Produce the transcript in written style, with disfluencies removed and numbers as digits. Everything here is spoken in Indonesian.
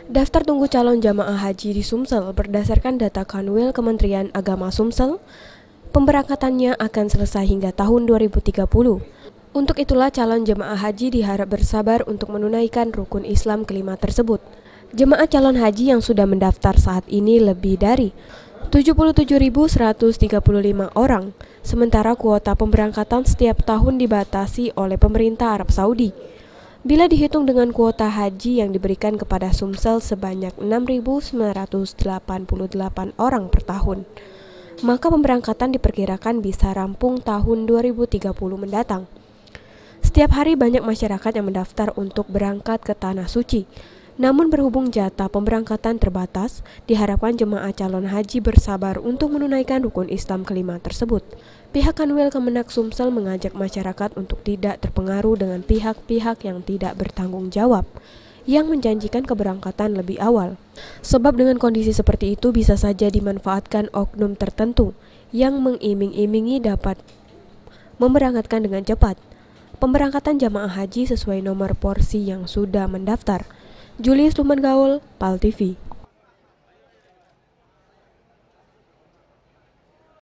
Daftar tunggu calon jamaah haji di Sumsel berdasarkan data Kanwil Kementerian Agama Sumsel, pemberangkatannya akan selesai hingga tahun 2030. Untuk itulah calon jemaah haji diharap bersabar untuk menunaikan rukun Islam kelima tersebut. Jemaah calon haji yang sudah mendaftar saat ini lebih dari 77.135 orang, sementara kuota pemberangkatan setiap tahun dibatasi oleh pemerintah Arab Saudi. Bila dihitung dengan kuota haji yang diberikan kepada Sumsel sebanyak 6.988 orang per tahun, maka pemberangkatan diperkirakan bisa rampung tahun 2030 mendatang. Setiap hari banyak masyarakat yang mendaftar untuk berangkat ke Tanah Suci. Namun berhubung jatah pemberangkatan terbatas, diharapkan jemaah calon haji bersabar untuk menunaikan rukun Islam kelima tersebut. Pihak Kanwil Kemenak Sumsel mengajak masyarakat untuk tidak terpengaruh dengan pihak-pihak yang tidak bertanggung jawab, yang menjanjikan keberangkatan lebih awal. Sebab dengan kondisi seperti itu bisa saja dimanfaatkan oknum tertentu yang mengiming-imingi dapat memberangkatkan dengan cepat. Pemberangkatan jamaah haji sesuai nomor porsi yang sudah mendaftar. Julius Luman Gaul, PAL TV.